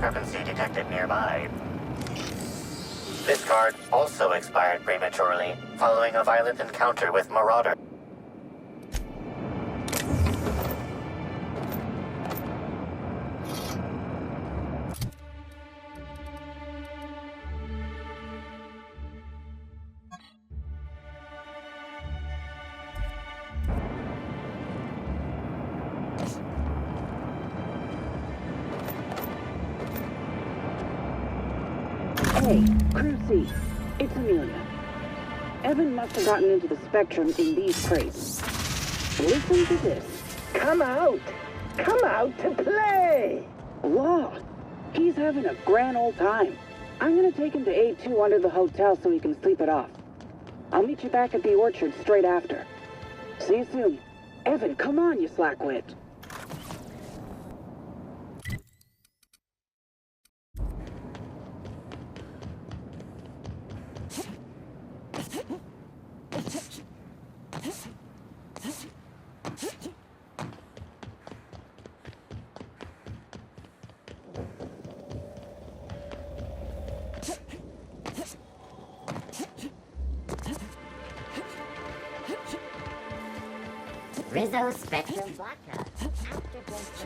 discrepancy detected nearby. This card also expired prematurely following a violent encounter with Marauder. Hey, Crew C, it's Amelia. Evan must have gotten into the Spectrum in these crates. Listen to this. Come out! Come out to play! Law, he's having a grand old time. I'm gonna take him to A2 under the hotel so he can sleep it off. I'll meet you back at the orchard straight after. See you soon. Evan, come on, you slackwit. Rizzo Spectrum Vodka. After drinks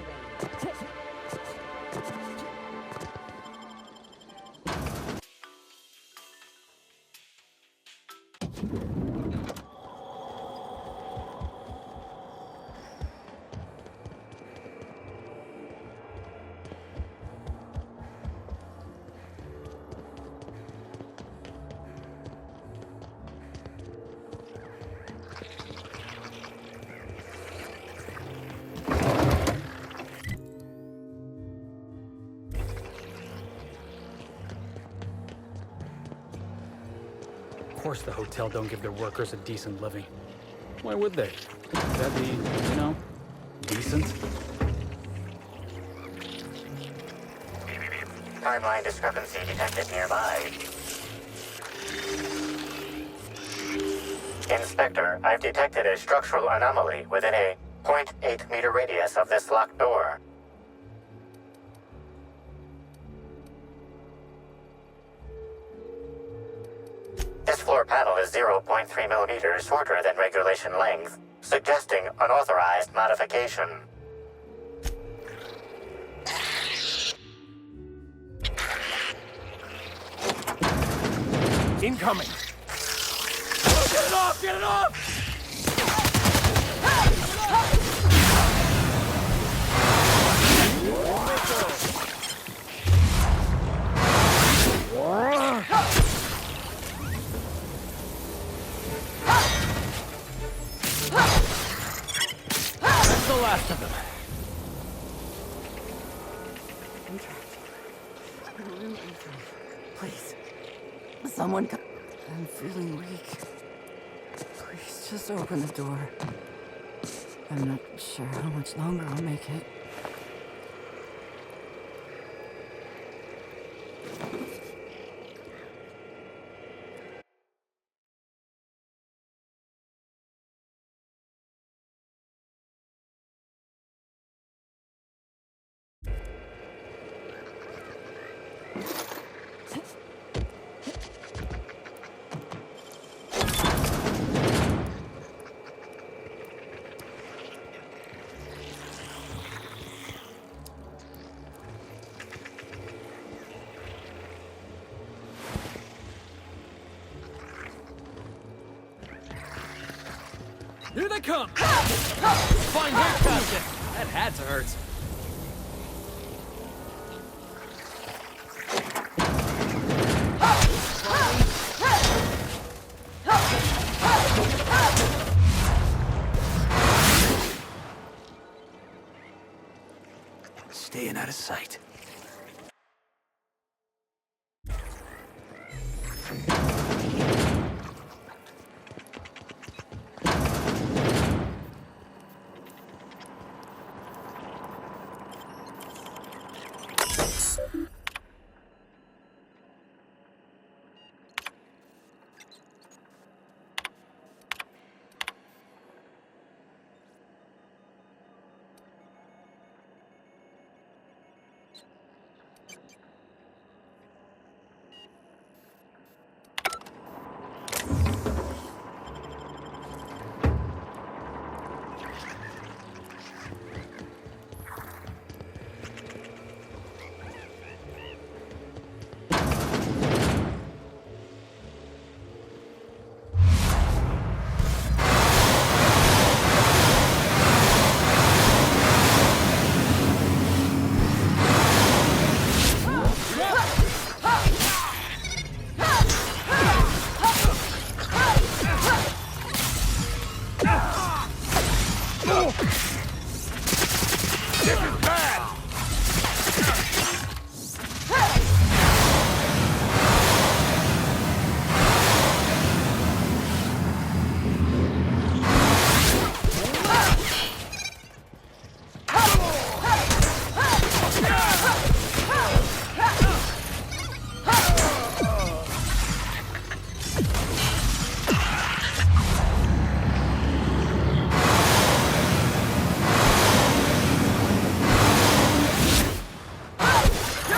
Of course the hotel don't give their workers a decent living. Why would they? That'd be, you know, decent. Timeline discrepancy detected nearby. Inspector, I've detected a structural anomaly within a 0.8 meter radius of this locked door. This floor panel is 0.3 millimeters shorter than regulation length, suggesting unauthorized modification. Incoming! Oh, get it off! Get it off! That's the last of them. Please. Someone come. I'm feeling weak. Please just open the door. I'm not sure how much longer I'll make it. Here they come! Fine haircut! That had to hurt. Staying out of sight.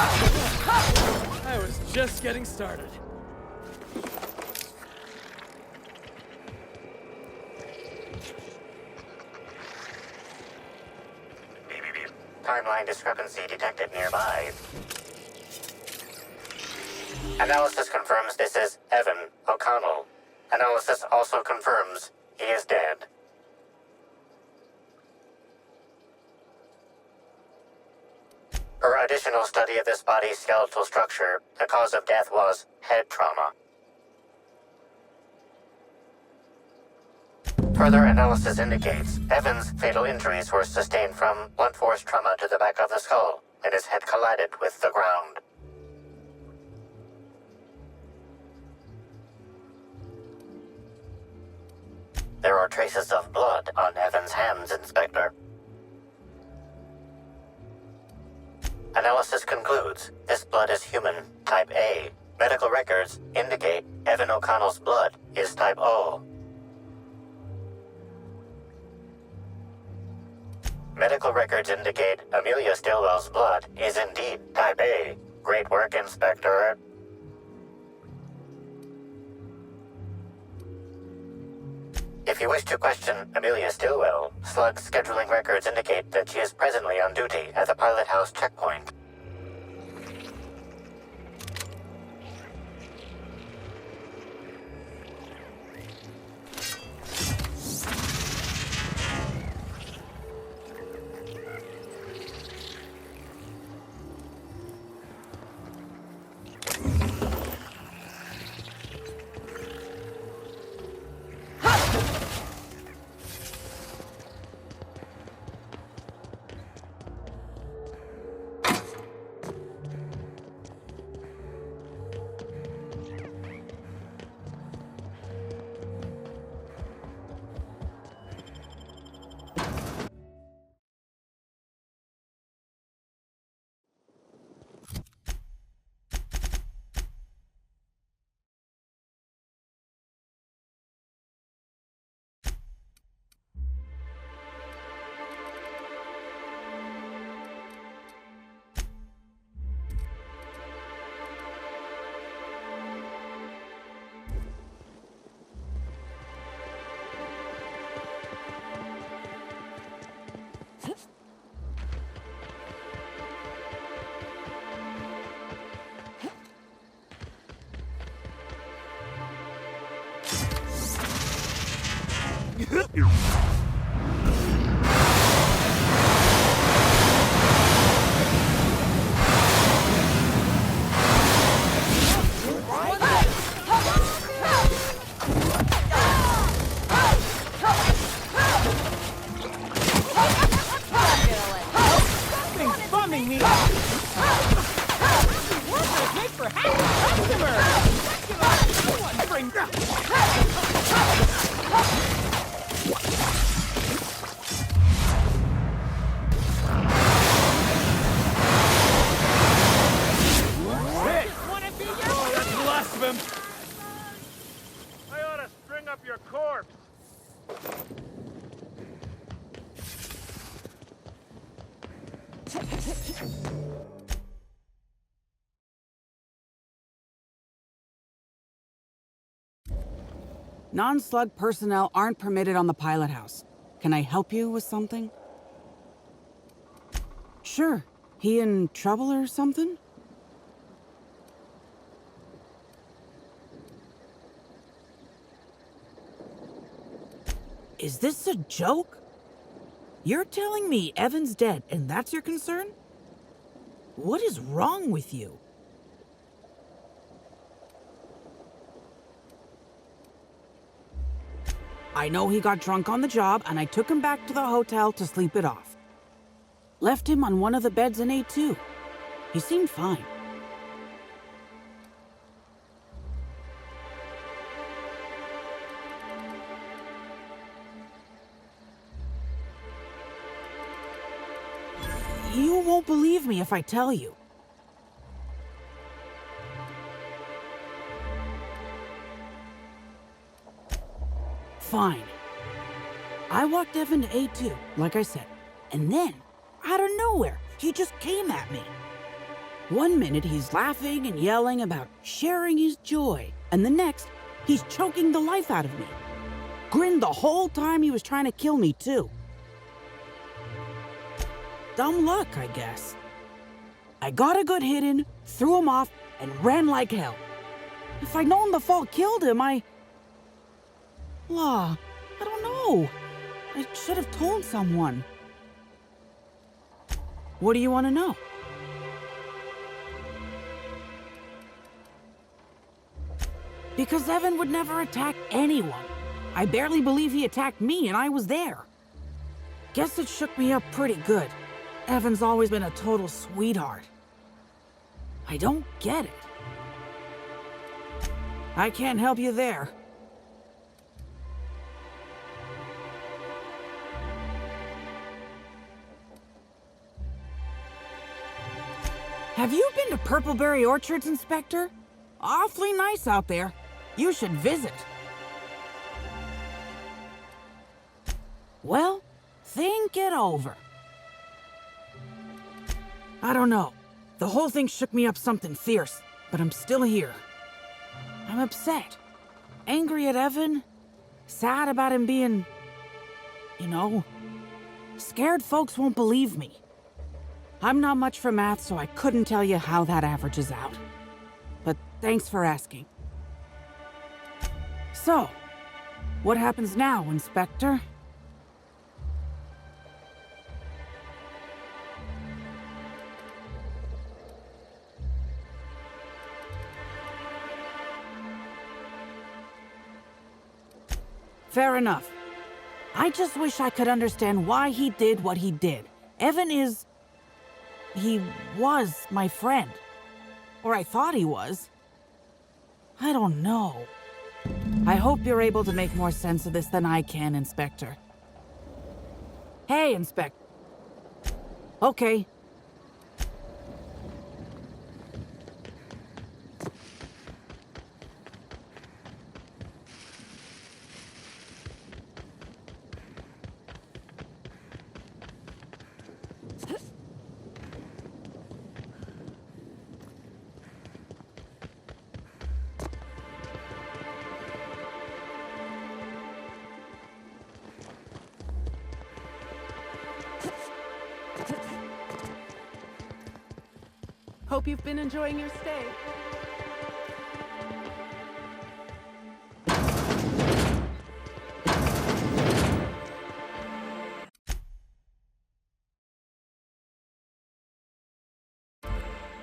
I was just getting started. Timeline discrepancy detected nearby. Analysis confirms this is Evan O'Connell. Analysis also confirms he is dead. Per additional study of this body's skeletal structure, the cause of death was head trauma. Further analysis indicates Evan's fatal injuries were sustained from blunt force trauma to the back of the skull, and his head collided with the ground. There are traces of blood on Evan's hands, Inspector. Analysis concludes this blood is human, type A. Medical records indicate Evan O'Connell's blood is type O. Medical records indicate Amelia Stillwell's blood is indeed type A. Great work, Inspector. If you wish to question Amelia Stillwell, Slug's scheduling records indicate that she is presently on duty at the Pilot House checkpoint. Non-slug personnel aren't permitted on the pilot house. Can I help you with something? Sure. He in trouble or something? Is this a joke? You're telling me Evan's dead and that's your concern? What is wrong with you? I know he got drunk on the job, and I took him back to the hotel to sleep it off. Left him on one of the beds in A2. He seemed fine. You won't believe me if I tell you. Fine. I walked Evan to A2, like I said, and then, out of nowhere, he just came at me. One minute he's laughing and yelling about sharing his joy, and the next, he's choking the life out of me. Grinned the whole time he was trying to kill me, too. Dumb luck, I guess. I got a good hit in, threw him off, and ran like hell. If I'd known the fall killed him, I don't know. I should have told someone. What do you want to know? Because Evan would never attack anyone. I barely believe he attacked me, and I was there. Guess it shook me up pretty good. Evan's always been a total sweetheart. I don't get it. I can't help you there. Have you been to Purpleberry Orchards, Inspector? Awfully nice out there. You should visit. Well, think it over. I don't know. The whole thing shook me up something fierce, but I'm still here. I'm upset. Angry at Evan. Sad about him being... scared folks won't believe me. I'm not much for math, so I couldn't tell you how that averages out. But thanks for asking. So, what happens now, Inspector? Fair enough. I just wish I could understand why he did what he did. Evan is... he was my friend. Or I thought he was. I don't know. I hope you're able to make more sense of this than I can, Inspector. Hey, Inspector. Okay. Hope you've been enjoying your stay.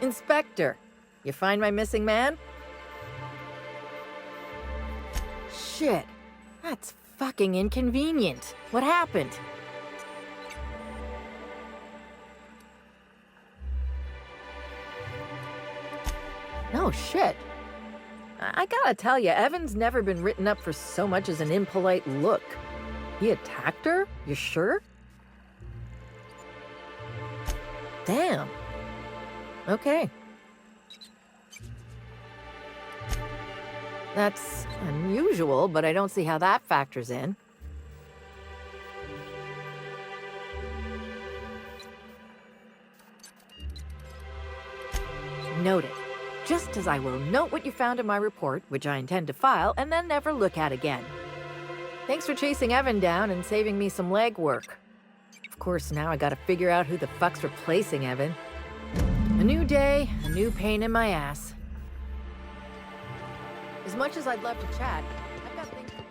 Inspector, you find my missing man? Shit, that's fucking inconvenient. What happened? No shit. I gotta tell you, Evan's never been written up for so much as an impolite look. He attacked her? You sure? Damn. Okay. That's unusual, but I don't see how that factors in. Noted. Just as I will note what you found in my report, which I intend to file, and then never look at again. Thanks for chasing Evan down and saving me some legwork. Of course, now I gotta figure out who the fuck's replacing Evan. A new day, a new pain in my ass. As much as I'd love to chat, I've got things to do.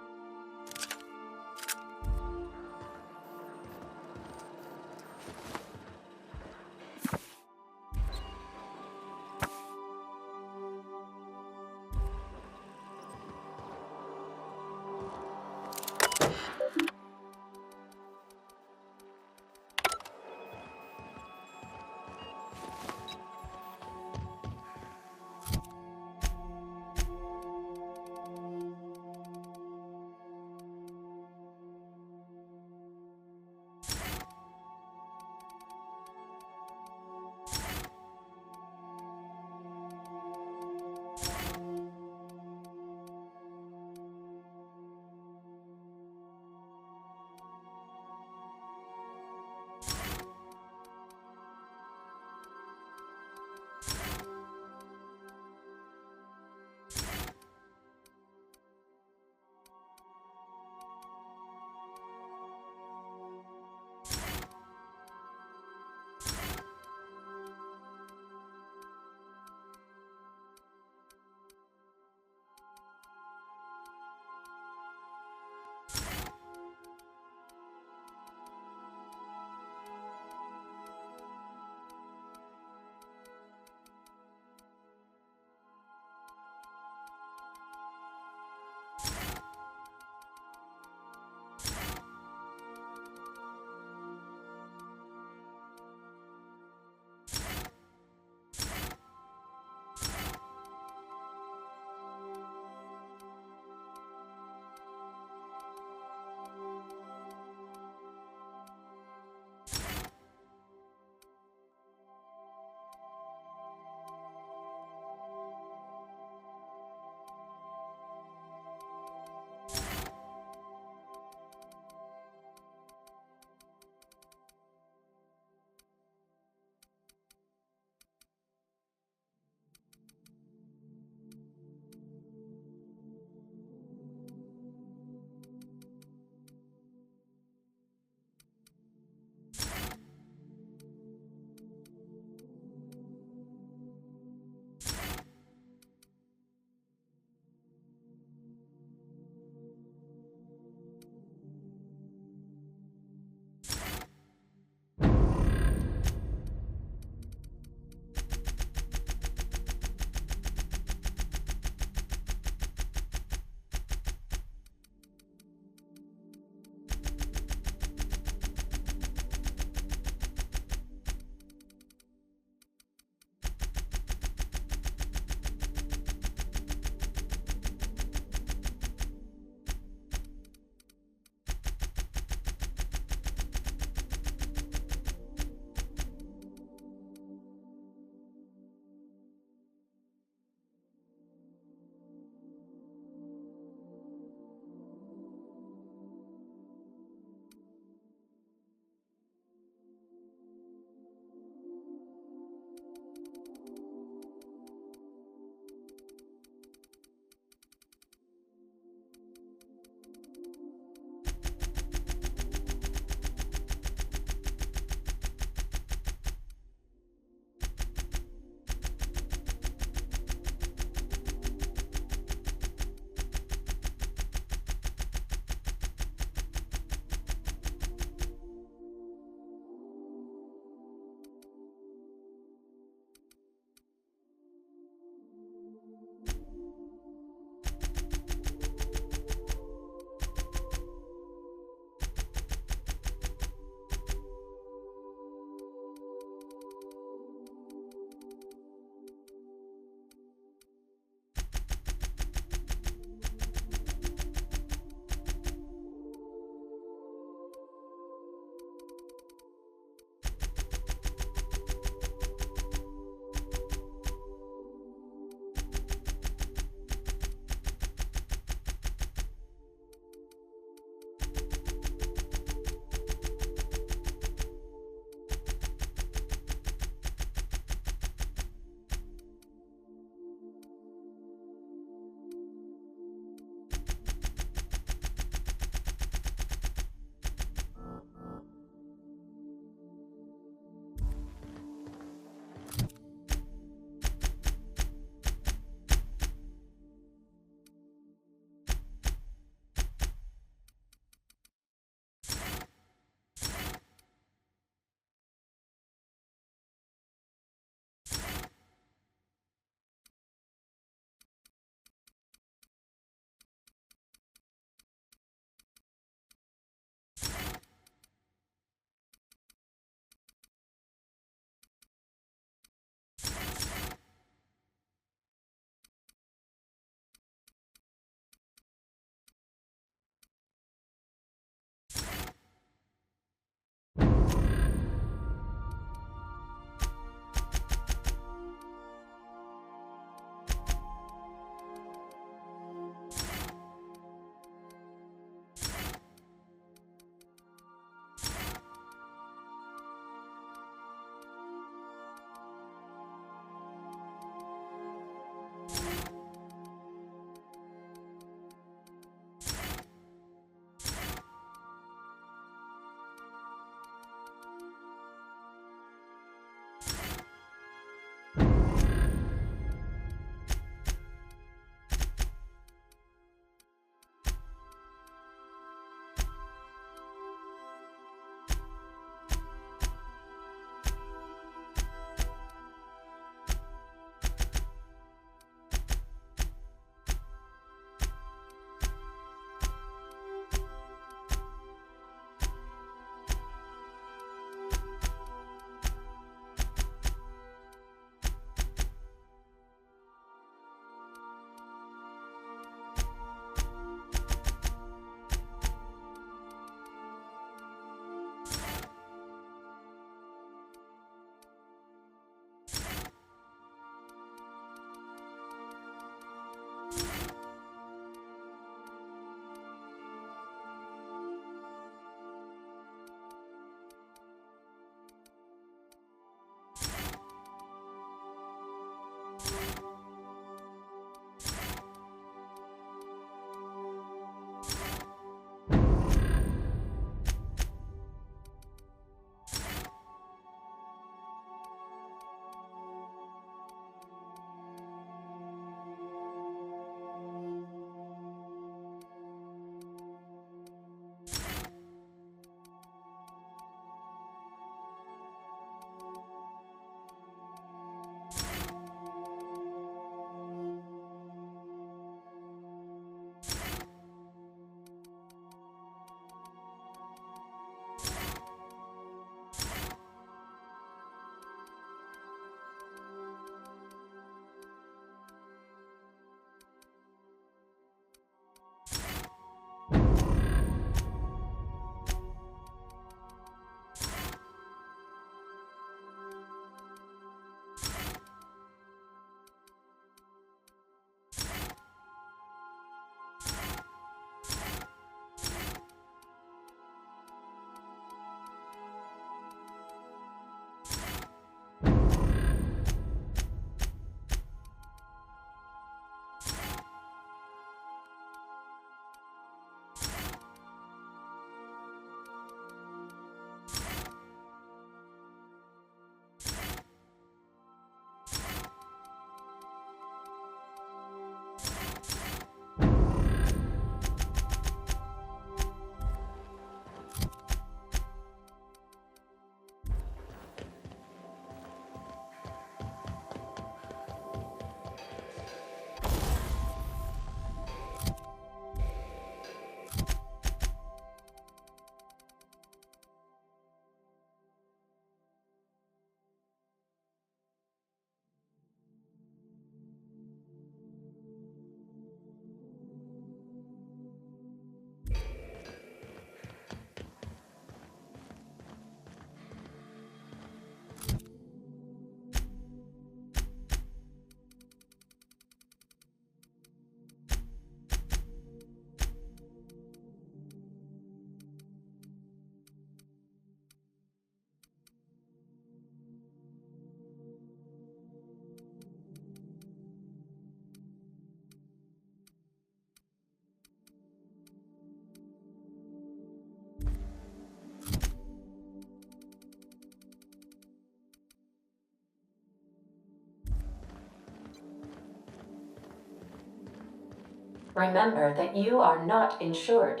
Remember that you are not insured.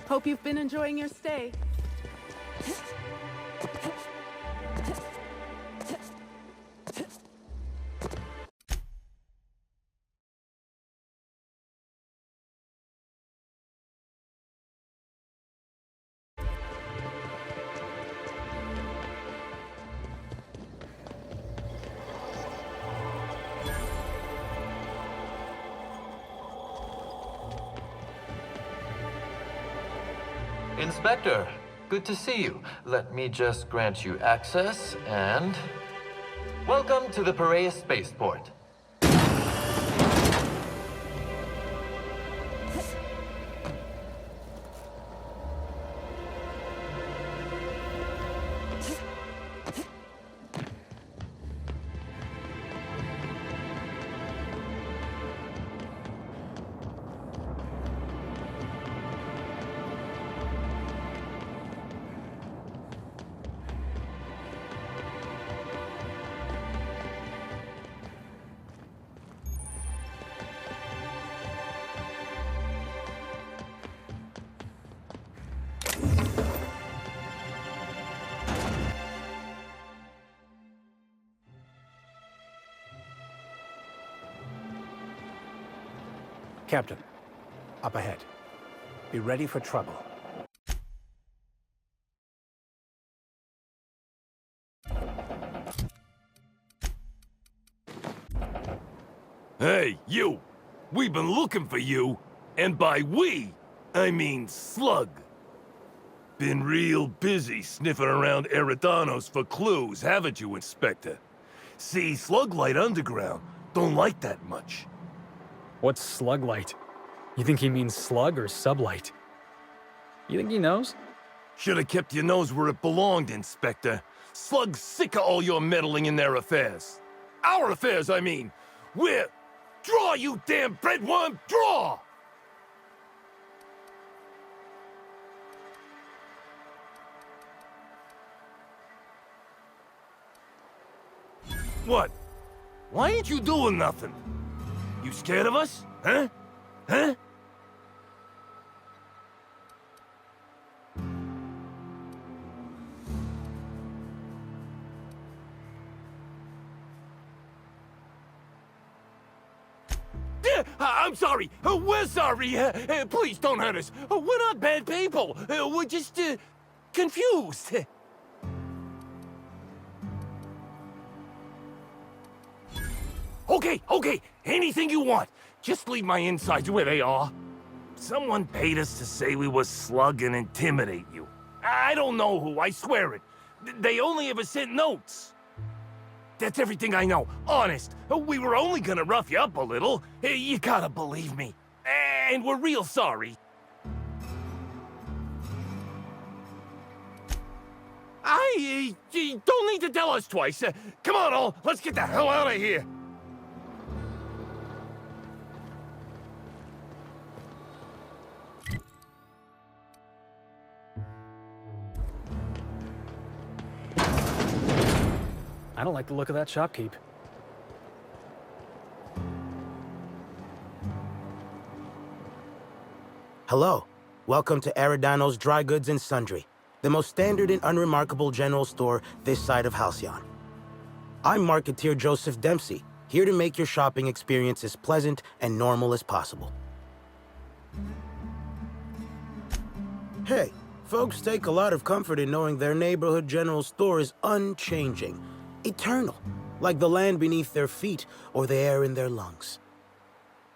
Hope you've been enjoying your stay. Inspector, good to see you. Let me just grant you access and... Welcome to the Perea Spaceport. Captain, up ahead. Be ready for trouble. Hey, you! We've been looking for you, and by we, I mean Slug. Been real busy sniffing around Eridanos for clues, haven't you, Inspector? See, Sluglight Underground don't like that much. What's Sluglight? You think he means slug or sublight? You think he knows? Should've kept your nose where it belonged, Inspector. Slug's sick of all your meddling in their affairs. Our affairs, I mean. We're... Draw, you damn breadworm, draw! What? Why ain't you doing nothing? You scared of us? Huh? Huh? I'm sorry. We're sorry. Please don't hurt us. We're not bad people. We're just, confused. Okay. Anything you want. Just leave my insides where they are. Someone paid us to say we were Slug and intimidate you. I don't know who, I swear it. They only ever sent notes. That's everything I know, honest. We were only gonna rough you up a little. You gotta believe me. And we're real sorry. I don't need to tell us twice. Come on, all. Let's get the hell out of here. I don't like the look of that shopkeep. Hello. Welcome to Eridanos Dry Goods and Sundry, the most standard and unremarkable general store this side of Halcyon. I'm Marketeer Joseph Dempsey, here to make your shopping experience as pleasant and normal as possible. Hey, folks take a lot of comfort in knowing their neighborhood general store is unchanging. Eternal, like the land beneath their feet or the air in their lungs.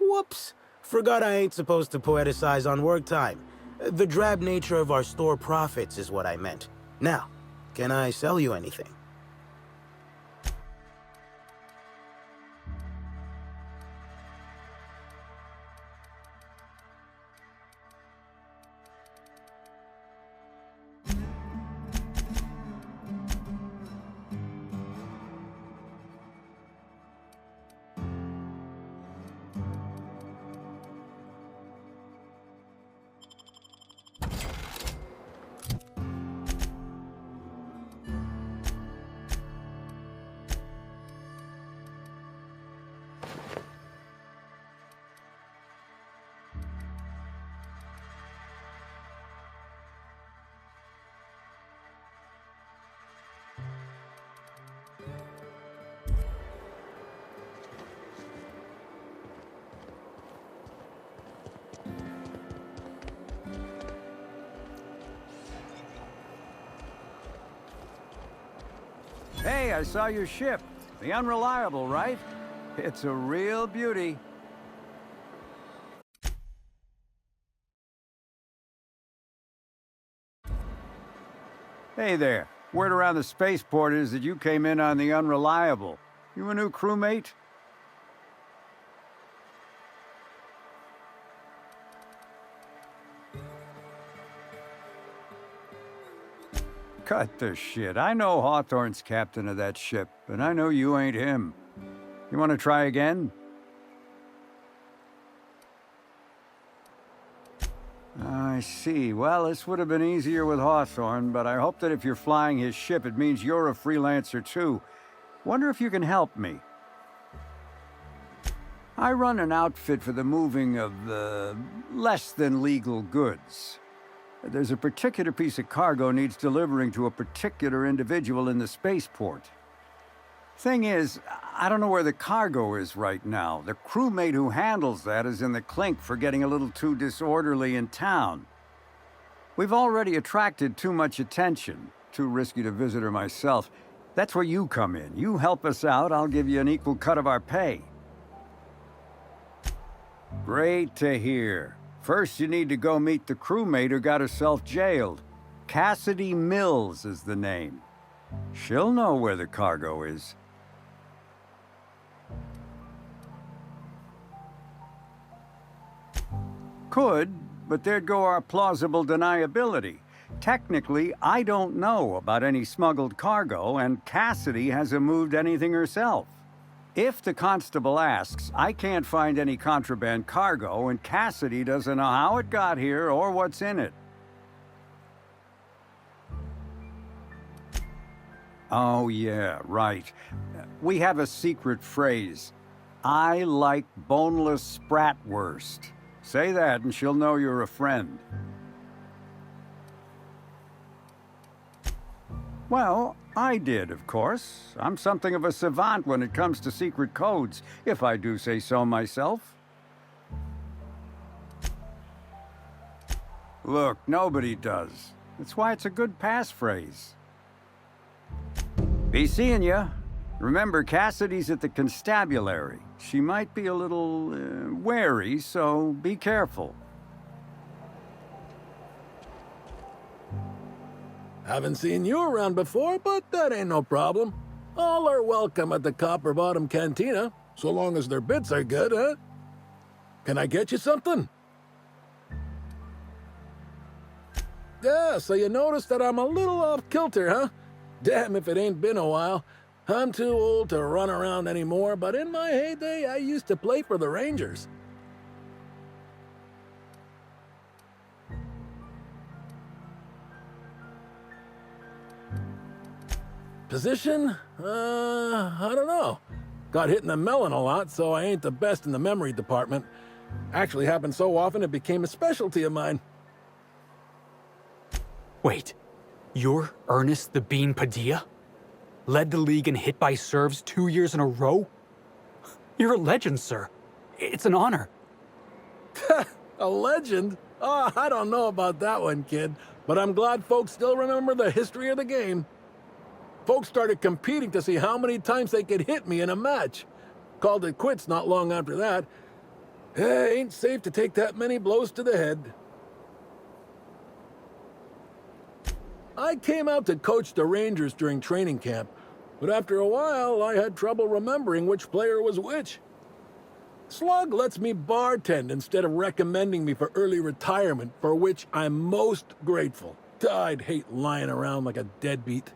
Whoops! Forgot I ain't supposed to poeticize on work time. The drab nature of our store profits is what I meant. Now, can I sell you anything? Hey, I saw your ship. The Unreliable, right? It's a real beauty. Hey there. Word around the spaceport is that you came in on the Unreliable. You a new crewmate? Cut the shit. I know Hawthorne's captain of that ship, and I know you ain't him. You want to try again? I see. Well, this would have been easier with Hawthorne, but I hope that if you're flying his ship, it means you're a freelancer too. Wonder if you can help me. I run an outfit for the moving of less than legal goods. There's a particular piece of cargo needs delivering to a particular individual in the spaceport. Thing is, I don't know where the cargo is right now. The crewmate who handles that is in the clink for getting a little too disorderly in town. We've already attracted too much attention. Too risky to visit her myself. That's where you come in. You help us out, I'll give you an equal cut of our pay. Great to hear. First, you need to go meet the crewmate who got herself jailed. Cassidy Mills is the name. She'll know where the cargo is. Could, but there'd go our plausible deniability. Technically, I don't know about any smuggled cargo, and Cassidy hasn't moved anything herself. If the constable asks, I can't find any contraband cargo, and Cassidy doesn't know how it got here or what's in it. Oh, yeah, right. We have a secret phrase. I like boneless spratwurst. Say that and she'll know you're a friend. Well, I did, of course. I'm something of a savant when it comes to secret codes, if I do say so myself. Look, nobody does. That's why it's a good passphrase. Be seeing ya. Remember, Cassidy's at the constabulary. She might be a little wary, so be careful. Haven't seen you around before, but that ain't no problem. All are welcome at the Copper Bottom Cantina, so long as their bits are good, huh? Can I get you something? Yeah, so you noticed that I'm a little off kilter, huh? Damn if it ain't been a while. I'm too old to run around anymore, but in my heyday, I used to play for the Rangers. Position? I don't know. Got hit in the melon a lot, so I ain't the best in the memory department. Actually happened so often it became a specialty of mine. Wait, you're Ernest the Bean Padilla? Led the league in hit by serves 2 years in a row? You're a legend, sir. It's an honor. A legend? Oh, I don't know about that one, kid. But I'm glad folks still remember the history of the game. Folks started competing to see how many times they could hit me in a match. Called it quits not long after that. Ain't safe to take that many blows to the head. I came out to coach the Rangers during training camp, but after a while, I had trouble remembering which player was which. Slug lets me bartend instead of recommending me for early retirement, for which I'm most grateful. I'd hate lying around like a deadbeat.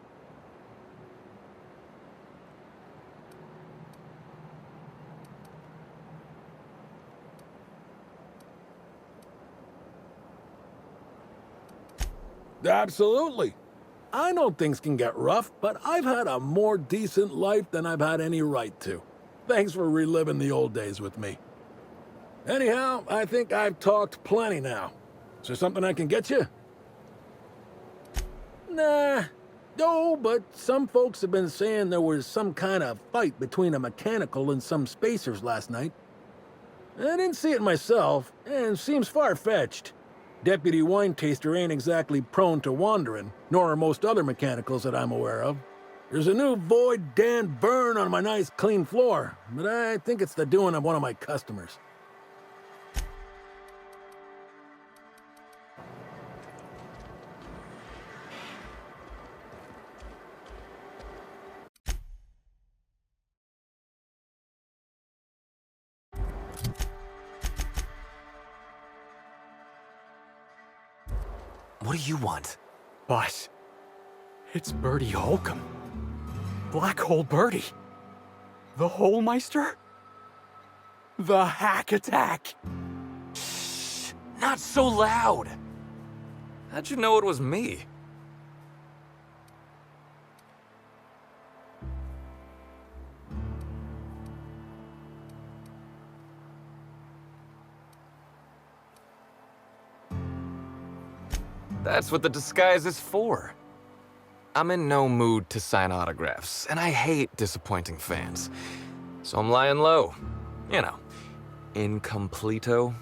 Absolutely. I know things can get rough, but I've had a more decent life than I've had any right to. Thanks for reliving the old days with me. Anyhow, I think I've talked plenty now. Is there something I can get you? Nah. No, but some folks have been saying there was some kind of fight between a mechanical and some spacers last night. I didn't see it myself, and seems far-fetched. Deputy Wine Taster ain't exactly prone to wandering, nor are most other mechanicals that I'm aware of. There's a new Void Dan burn on my nice clean floor, but I think it's the doing of one of my customers. What do you want? Boss, it's Bertie Holcomb. Black Hole Bertie. The Holmeister? The Hack Attack. Shh, not so loud. How'd you know it was me? That's what the disguise is for. I'm in no mood to sign autographs, and I hate disappointing fans. So I'm lying low. You know, incompleto.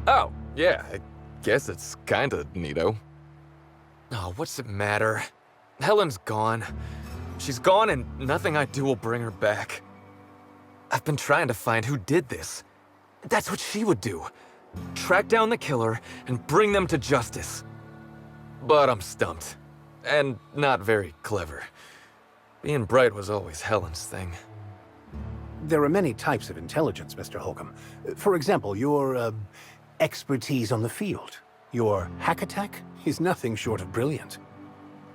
Oh, yeah, I guess it's kinda neato. Oh, what's it matter? Helen's gone. She's gone and nothing I do will bring her back. I've been trying to find who did this. That's what she would do. Track down the killer and bring them to justice. But I'm stumped. And not very clever. Being bright was always Helen's thing. There are many types of intelligence, Mr. Holcomb. For example, your expertise on the field. Your hack attack is nothing short of brilliant.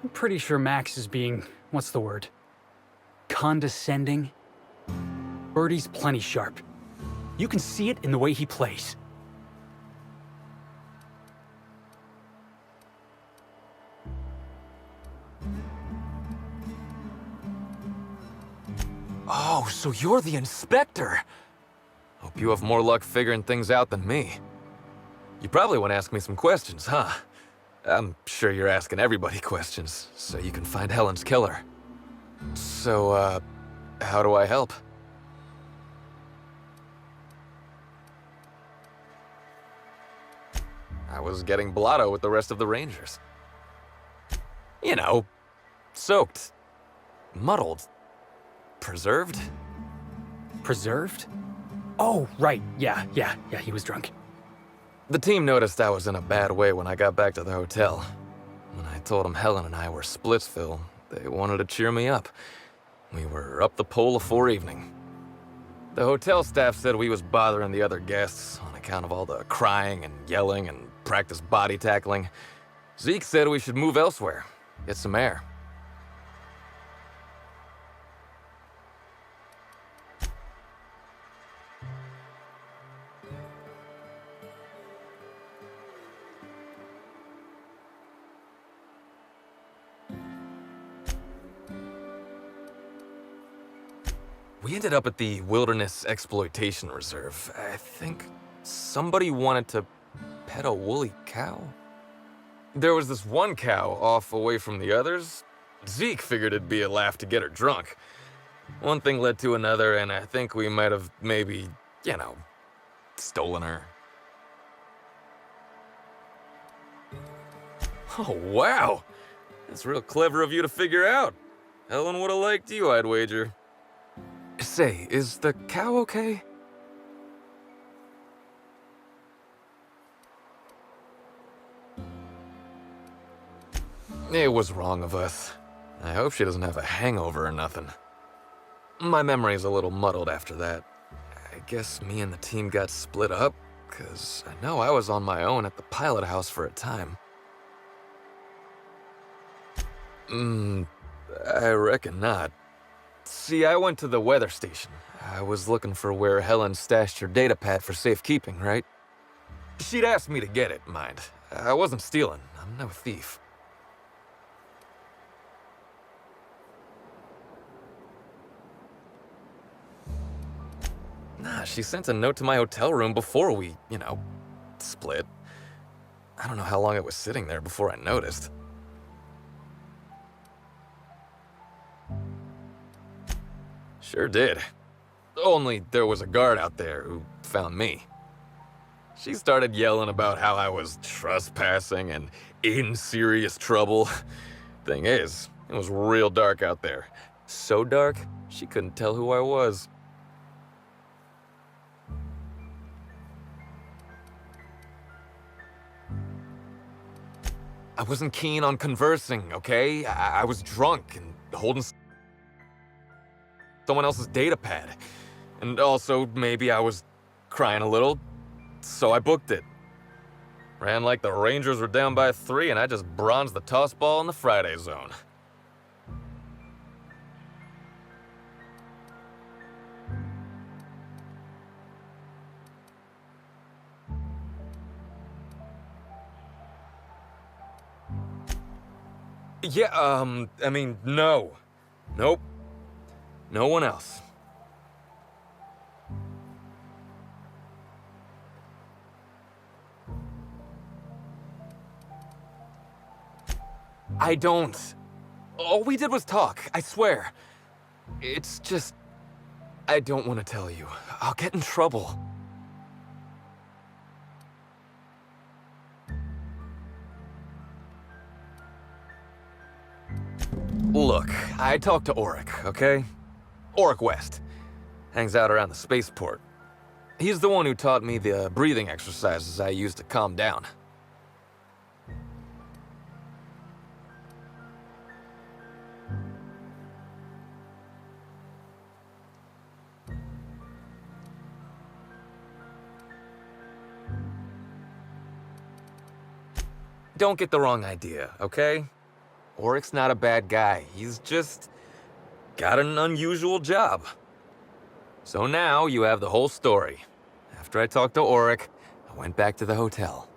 I'm pretty sure Max is being, what's the word? Condescending? Bertie's plenty sharp. You can see it in the way he plays. Oh, so you're the inspector. Hope you have more luck figuring things out than me. You probably want to ask me some questions, huh? I'm sure you're asking everybody questions, so you can find Helen's killer. So, how do I help? I was getting blotto with the rest of the Rangers. You know, soaked, muddled, preserved. Preserved? Oh, right. Yeah, he was drunk. The team noticed I was in a bad way when I got back to the hotel. When I told them Helen and I were Splitsville, they wanted to cheer me up. We were up the pole afore evening. The hotel staff said we was bothering the other guests on account of all the crying and yelling and practice body tackling. Zeke said we should move elsewhere, get some air. We ended up at the Wilderness Exploitation Reserve. I think somebody wanted to pet a woolly cow. There was this one cow off away from the others. Zeke figured it'd be a laugh to get her drunk. One thing led to another, and I think we might have maybe, you know, stolen her. Oh, wow. That's real clever of you to figure out. Helen would have liked you, I'd wager. Say, is the cow okay? It was wrong of us. I hope she doesn't have a hangover or nothing. My memory's a little muddled after that. I guess me and the team got split up, 'cause I know I was on my own at the pilot house for a time. I reckon not. See, I went to the weather station. I was looking for where Helen stashed her datapad for safekeeping, right? She'd asked me to get it, mind. I wasn't stealing. I'm no thief. Nah, she sent a note to my hotel room before we, split. I don't know how long it was sitting there before I noticed. Sure did. Only there was a guard out there who found me. She started yelling about how I was trespassing and in serious trouble. Thing is, it was real dark out there. So dark, she couldn't tell who I was. I wasn't keen on conversing, okay? I was drunk and holding someone else's datapad. And also, maybe I was crying a little, so I booked it. Ran like the Rangers were down by 3 and I just bronzed the toss ball in the Friday zone. Yeah, no. Nope. No one else. I don't. All we did was talk, I swear. It's just... I don't want to tell you. I'll get in trouble. Look, I talked to Auric, okay? Auric West. Hangs out around the spaceport. He's the one who taught me the breathing exercises I use to calm down. Don't get the wrong idea, okay? Auric's not a bad guy. He's just got an unusual job. So now you have the whole story. After I talked to Auric, I went back to the hotel.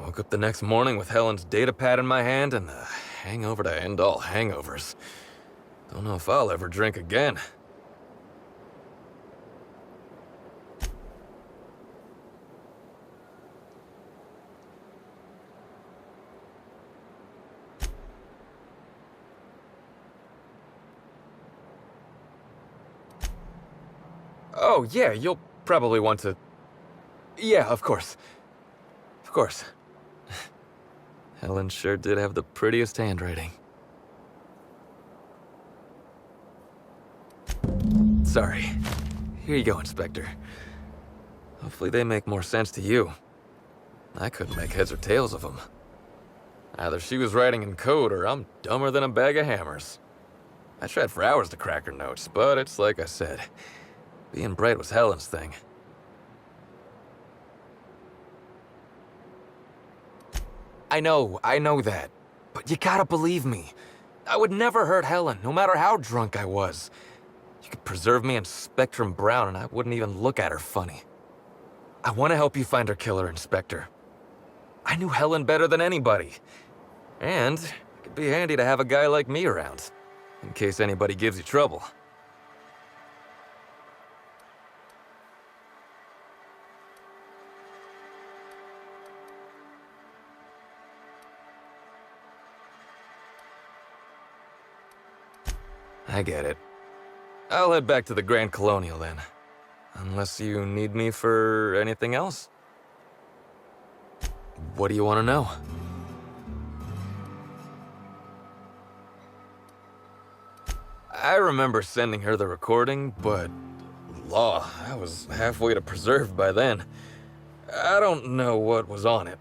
Woke up the next morning with Helen's datapad in my hand and the hangover to end all hangovers. Don't know if I'll ever drink again. Oh, yeah, you'll probably want to... Yeah, of course. Of course. Helen sure did have the prettiest handwriting. Sorry. Here you go, Inspector. Hopefully they make more sense to you. I couldn't make heads or tails of them. Either she was writing in code or I'm dumber than a bag of hammers. I tried for hours to crack her notes, but it's like I said. Being bright was Helen's thing. I know that. But you gotta believe me. I would never hurt Helen, no matter how drunk I was. You could preserve me in Spectrum Brown and I wouldn't even look at her funny. I want to help you find her killer, Inspector. I knew Helen better than anybody. And it'd be handy to have a guy like me around, in case anybody gives you trouble. I get it. I'll head back to the Grand Colonial then. Unless you need me for anything else? What do you want to know? I remember sending her the recording, but law, I was halfway to preserved by then. I don't know what was on it.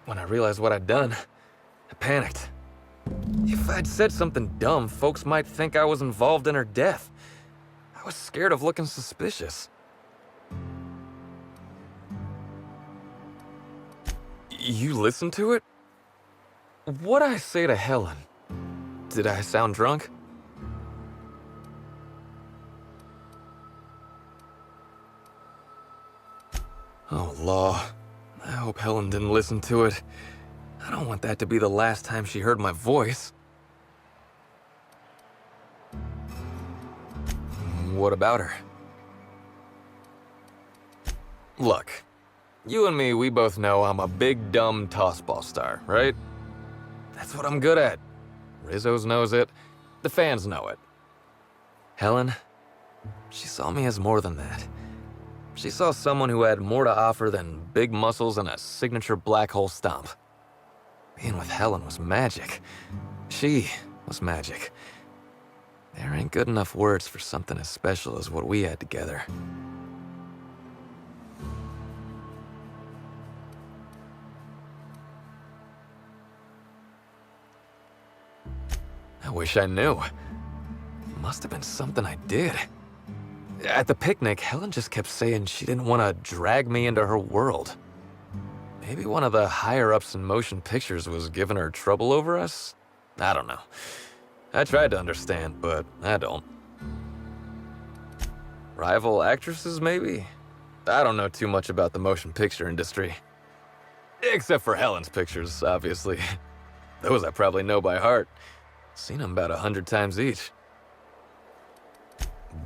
When I realized what I'd done, I panicked. If I'd said something dumb, folks might think I was involved in her death. I was scared of looking suspicious. You listened to it? What'd I say to Helen? Did I sound drunk? Oh, law. I hope Helen didn't listen to it. I don't want that to be the last time she heard my voice. What about her? Look, you and me, we both know I'm a big, dumb tossball star, right? That's what I'm good at. Rizzo's knows it. The fans know it. Helen, she saw me as more than that. She saw someone who had more to offer than big muscles and a signature black hole stomp. Being with Helen was magic. She was magic. There ain't good enough words for something as special as what we had together. I wish I knew. Must have been something I did. At the picnic, Helen just kept saying she didn't want to drag me into her world. Maybe one of the higher-ups in motion pictures was giving her trouble over us? I don't know. I tried to understand, but I don't. Rival actresses, maybe? I don't know too much about the motion picture industry. Except for Helen's pictures, obviously. Those I probably know by heart. Seen them about 100 times each.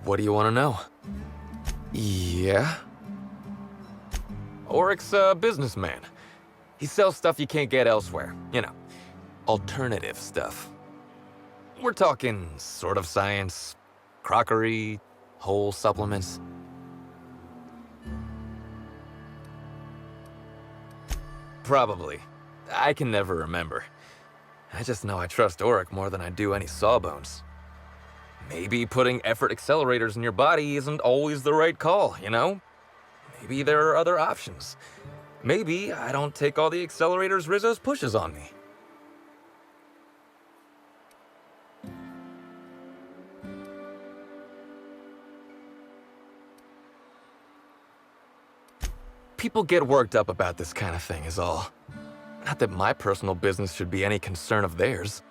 What do you want to know? Yeah? Oryx's a businessman. He sells stuff you can't get elsewhere. You know, alternative stuff. We're talking sort of science, crockery, whole supplements. Probably. I can never remember. I just know I trust Oryx more than I do any sawbones. Maybe putting effort accelerators in your body isn't always the right call, you know? Maybe there are other options. Maybe I don't take all the accelerators Rizzo's pushes on me. People get worked up about this kind of thing is all. Not that my personal business should be any concern of theirs.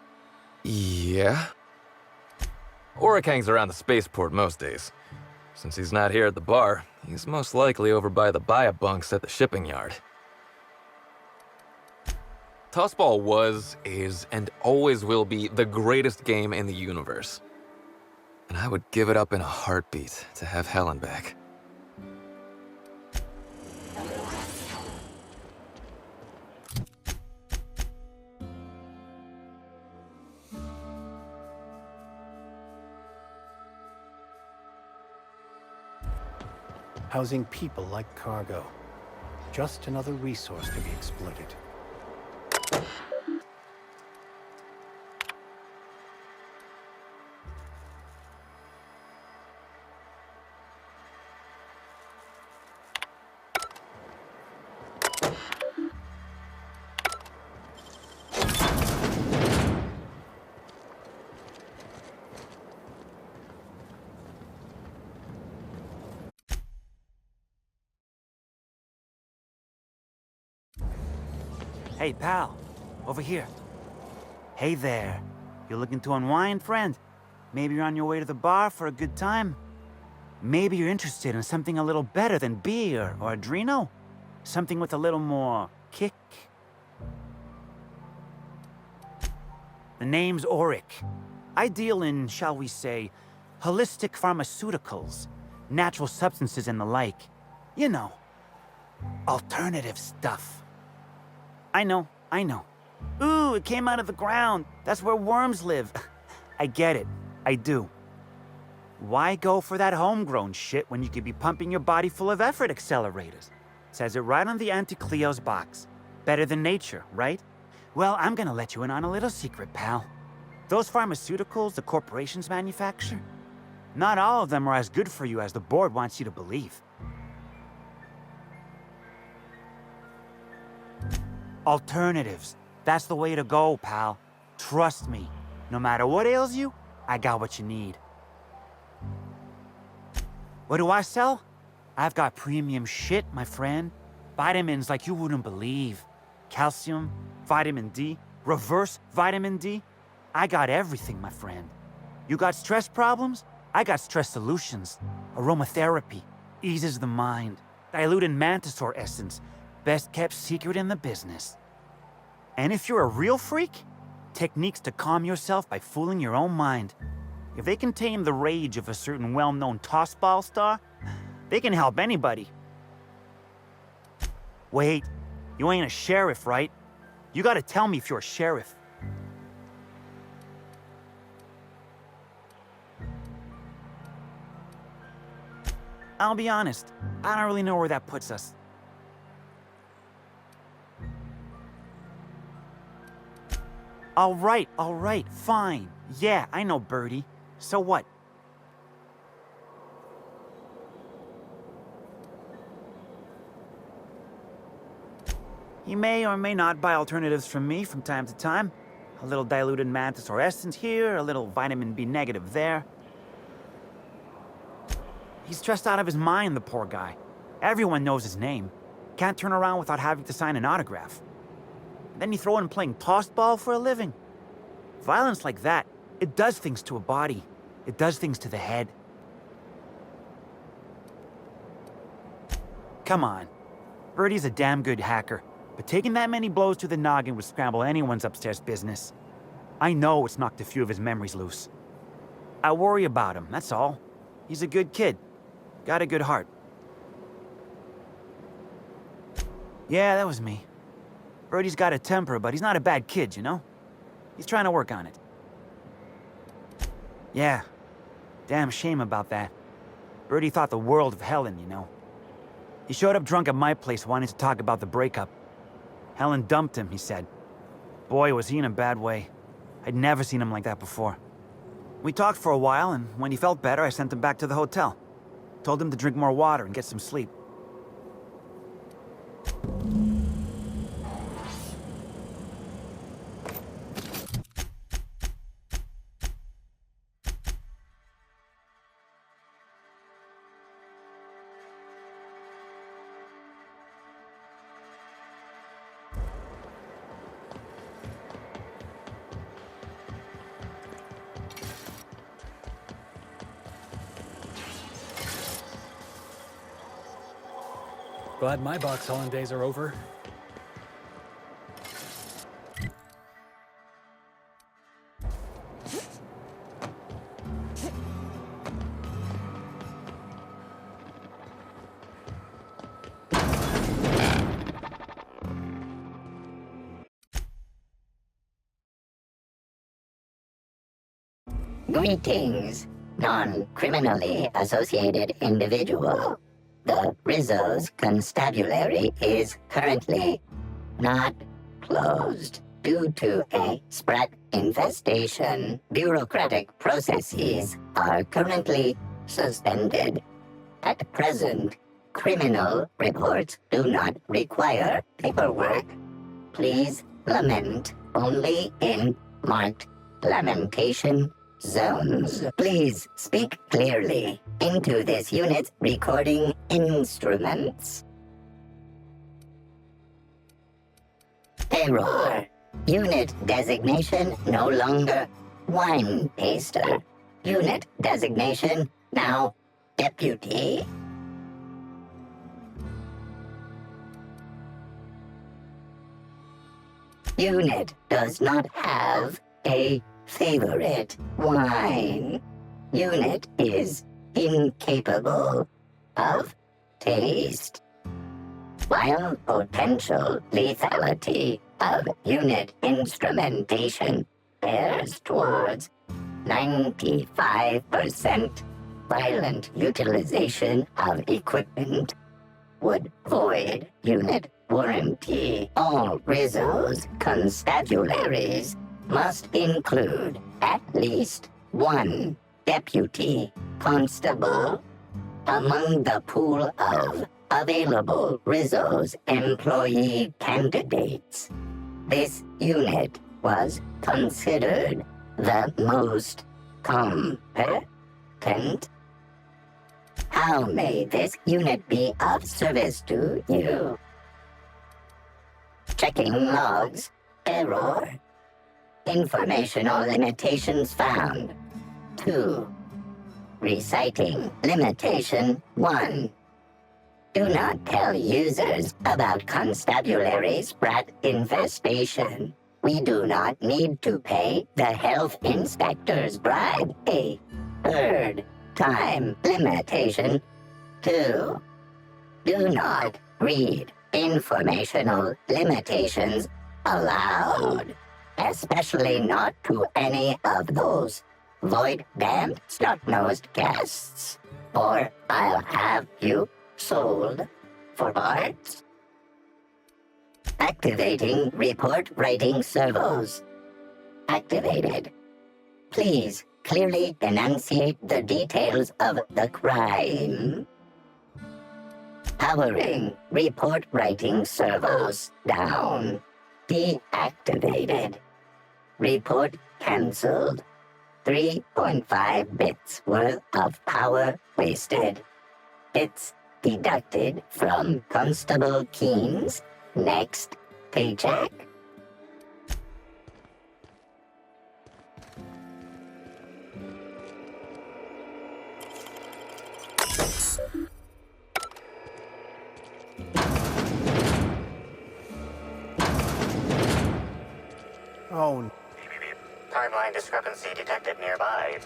Yeah? Oryx hangs around the spaceport most days. Since he's not here at the bar, he's most likely over by the buy-up bunks at the shipping yard. Tossball was, is, and always will be the greatest game in the universe. And I would give it up in a heartbeat to have Helen back. Housing people like cargo. Just another resource to be exploited. Hey, pal. Over here. Hey there. You looking to unwind, friend? Maybe you're on your way to the bar for a good time? Maybe you're interested in something a little better than beer or Adreno? Something with a little more kick? The name's Oryx. I deal in, shall we say, holistic pharmaceuticals, natural substances and the like. You know, alternative stuff. I know. Ooh, it came out of the ground. That's where worms live. I get it. I do. Why go for that homegrown shit when you could be pumping your body full of effort accelerators? Says it right on the Auntie Cleo's box. Better than nature, right? Well, I'm gonna let you in on a little secret, pal. Those pharmaceuticals the corporations manufacture, not all of them are as good for you as the board wants you to believe. Alternatives. That's the way to go, pal. Trust me. No matter what ails you, I got what you need. What do I sell? I've got premium shit, my friend. Vitamins like you wouldn't believe. Calcium, vitamin D, reverse vitamin D. I got everything, my friend. You got stress problems? I got stress solutions. Aromatherapy eases the mind. Diluted Mantisaur essence, best kept secret in the business. And if you're a real freak, techniques to calm yourself by fooling your own mind. If they can tame the rage of a certain well-known tossball star, they can help anybody. Wait, you ain't a sheriff, right? You gotta tell me if you're a sheriff. I'll be honest, I don't really know where that puts us. All right, fine. Yeah, I know Birdie. So what? He may or may not buy alternatives from me from time to time. A little diluted Mantisaur essence here, a little vitamin B negative there. He's stressed out of his mind, the poor guy. Everyone knows his name. Can't turn around without having to sign an autograph. Then you throw in playing tossball for a living. Violence like that, it does things to a body. It does things to the head. Come on. Birdie's a damn good hacker, but taking that many blows to the noggin would scramble anyone's upstairs business. I know it's knocked a few of his memories loose. I worry about him, that's all. He's a good kid. Got a good heart. Yeah, that was me. Birdie's got a temper, but he's not a bad kid, you know? He's trying to work on it. Yeah. Damn shame about that. Birdie thought the world of Helen, you know? He showed up drunk at my place wanting to talk about the breakup. Helen dumped him, he said. Boy, was he in a bad way. I'd never seen him like that before. We talked for a while, and when he felt better, I sent him back to the hotel. Told him to drink more water and get some sleep. Glad my box hauling days are over. Greetings, non-criminally associated individual. The Rizzo's constabulary is currently not closed due to a sprat infestation. Bureaucratic processes are currently suspended. At present, criminal reports do not require paperwork. Please lament only in marked lamentation zones. Please speak clearly into this unit's recording instruments. Error. Unit designation no longer wine taster. Unit designation now deputy. Unit does not have a favorite wine. Unit is incapable of taste. While potential lethality of unit instrumentation bears towards 95%, violent utilization of equipment would void unit warranty. All Rizzo's constabularies must include at least one deputy constable among the pool of available Rizzo's employee candidates. This unit was considered the most competent. How may this unit be of service to you? Checking logs. Error. Informational limitations found. 2. Reciting limitation 1. Do not tell users about constabulary sprat infestation. We do not need to pay the health inspector's bribe. A third time limitation 2. Do not read informational limitations aloud, especially not to any of those void-damned snot-nosed guests, or I'll have you sold for parts. Activating report writing servos. Activated. Please clearly enunciate the details of the crime. Powering report writing servos down. Deactivated. Report cancelled. 3.5 bits worth of power wasted. Bits deducted from Constable Keen's next paycheck. Oh. Timeline discrepancy detected nearby.